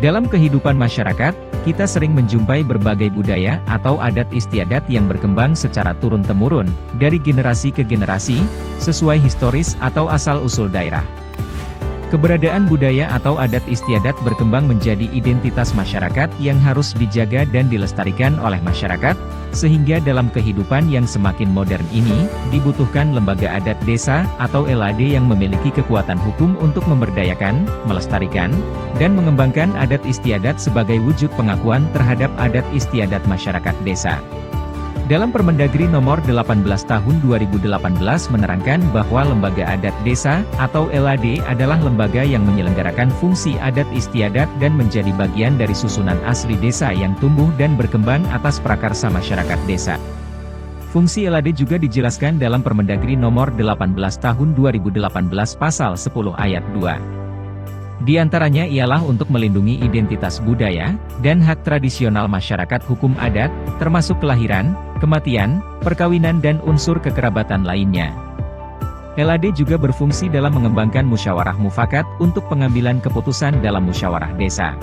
Dalam kehidupan masyarakat, kita sering menjumpai berbagai budaya atau adat istiadat yang berkembang secara turun-temurun, dari generasi ke generasi, sesuai historis atau asal-usul daerah. Keberadaan budaya atau adat istiadat berkembang menjadi identitas masyarakat yang harus dijaga dan dilestarikan oleh masyarakat, sehingga dalam kehidupan yang semakin modern ini, dibutuhkan lembaga adat desa atau LAD yang memiliki kekuatan hukum untuk memberdayakan, melestarikan, dan mengembangkan adat istiadat sebagai wujud pengakuan terhadap adat istiadat masyarakat desa. Dalam Permendagri Nomor 18 Tahun 2018 menerangkan bahwa lembaga adat desa atau LAD adalah lembaga yang menyelenggarakan fungsi adat istiadat dan menjadi bagian dari susunan asli desa yang tumbuh dan berkembang atas prakarsa masyarakat desa. Fungsi LAD juga dijelaskan dalam Permendagri Nomor 18 Tahun 2018 Pasal 10 Ayat 2. Di antaranya ialah untuk melindungi identitas budaya, dan hak tradisional masyarakat hukum adat, termasuk kelahiran, kematian, perkawinan dan unsur kekerabatan lainnya. LAD juga berfungsi dalam mengembangkan musyawarah mufakat untuk pengambilan keputusan dalam musyawarah desa.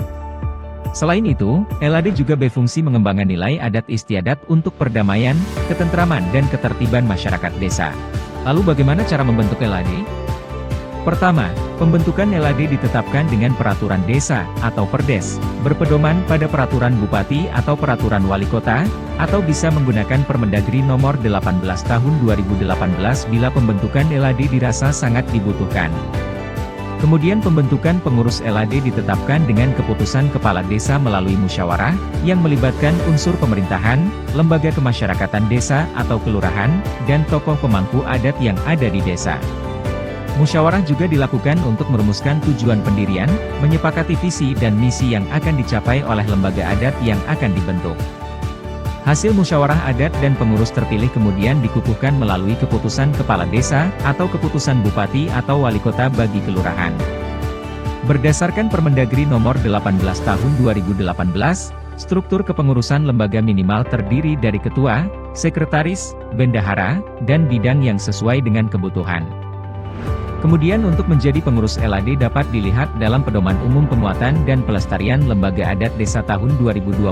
Selain itu, LAD juga berfungsi mengembangkan nilai adat istiadat untuk perdamaian, ketentraman dan ketertiban masyarakat desa. Lalu bagaimana cara membentuk LAD? Pertama, pembentukan LAD ditetapkan dengan peraturan desa, atau Perdes, berpedoman pada peraturan bupati atau peraturan wali kota, atau bisa menggunakan Permendagri Nomor 18 Tahun 2018 bila pembentukan LAD dirasa sangat dibutuhkan. Kemudian pembentukan pengurus LAD ditetapkan dengan keputusan kepala desa melalui musyawarah, yang melibatkan unsur pemerintahan, lembaga kemasyarakatan desa atau kelurahan, dan tokoh pemangku adat yang ada di desa. Musyawarah juga dilakukan untuk merumuskan tujuan pendirian, menyepakati visi dan misi yang akan dicapai oleh lembaga adat yang akan dibentuk. Hasil musyawarah adat dan pengurus terpilih kemudian dikukuhkan melalui keputusan kepala desa, atau keputusan bupati atau wali kota bagi kelurahan. Berdasarkan Permendagri Nomor 18 Tahun 2018, struktur kepengurusan lembaga minimal terdiri dari ketua, sekretaris, bendahara, dan bidang yang sesuai dengan kebutuhan. Kemudian untuk menjadi pengurus LAD dapat dilihat dalam Pedoman Umum Penguatan dan Pelestarian Lembaga Adat Desa tahun 2022.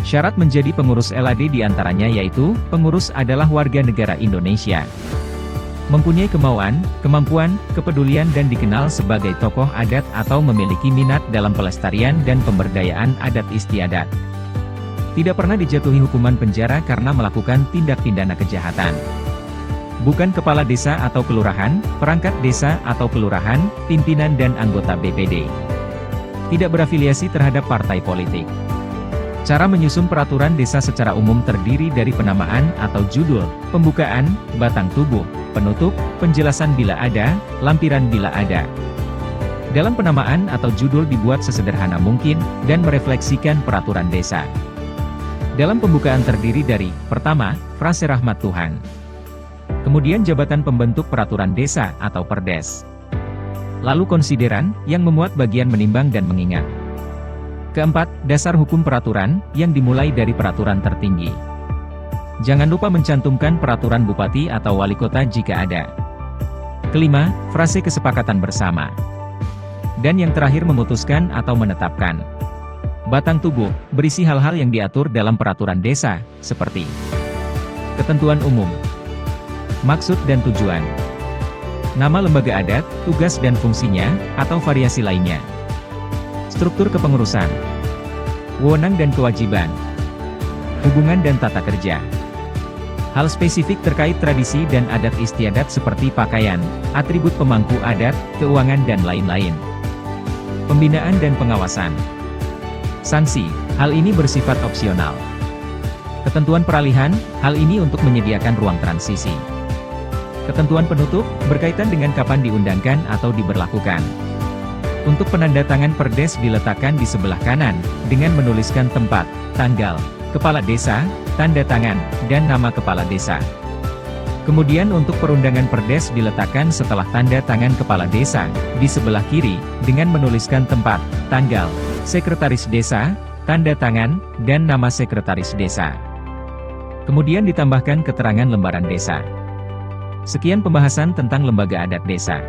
Syarat menjadi pengurus LAD diantaranya yaitu, pengurus adalah warga negara Indonesia, mempunyai kemauan, kemampuan, kepedulian dan dikenal sebagai tokoh adat atau memiliki minat dalam pelestarian dan pemberdayaan adat istiadat. Tidak pernah dijatuhi hukuman penjara karena melakukan tindak pidana kejahatan. Bukan kepala desa atau kelurahan, perangkat desa atau kelurahan, pimpinan dan anggota BPD. Tidak berafiliasi terhadap partai politik. Cara menyusun peraturan desa secara umum terdiri dari penamaan atau judul, pembukaan, batang tubuh, penutup, penjelasan bila ada, lampiran bila ada. Dalam penamaan atau judul dibuat sesederhana mungkin, dan merefleksikan peraturan desa. Dalam pembukaan terdiri dari, pertama, frase rahmat Tuhan. Kemudian jabatan pembentuk peraturan desa atau Perdes. Lalu konsideran, yang memuat bagian menimbang dan mengingat. Keempat, dasar hukum peraturan, yang dimulai dari peraturan tertinggi. Jangan lupa mencantumkan peraturan bupati atau wali kota jika ada. Kelima, frase kesepakatan bersama. Dan yang terakhir memutuskan atau menetapkan. Batang tubuh, berisi hal-hal yang diatur dalam peraturan desa, seperti ketentuan umum, maksud dan tujuan, nama lembaga adat, tugas dan fungsinya, atau variasi lainnya, struktur kepengurusan, wewenang dan kewajiban, hubungan dan tata kerja. Hal spesifik terkait tradisi dan adat istiadat seperti pakaian, atribut pemangku adat, keuangan dan lain-lain. Pembinaan dan pengawasan. Sanksi, hal ini bersifat opsional. Ketentuan peralihan, hal ini untuk menyediakan ruang transisi. Ketentuan penutup, berkaitan dengan kapan diundangkan atau diberlakukan. Untuk penandatangan Perdes diletakkan di sebelah kanan, dengan menuliskan tempat, tanggal, kepala desa, tanda tangan, dan nama kepala desa. Kemudian untuk perundangan Perdes diletakkan setelah tanda tangan kepala desa, di sebelah kiri, dengan menuliskan tempat, tanggal, sekretaris desa, tanda tangan, dan nama sekretaris desa. Kemudian ditambahkan keterangan lembaran desa. Sekian pembahasan tentang lembaga adat desa.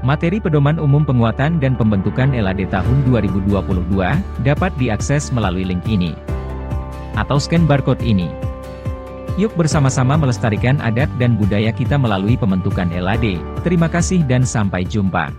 Materi Pedoman Umum Penguatan dan Pembentukan LAD tahun 2022 dapat diakses melalui link ini atau scan barcode ini. Yuk bersama-sama melestarikan adat dan budaya kita melalui pembentukan LAD. Terima kasih dan sampai jumpa.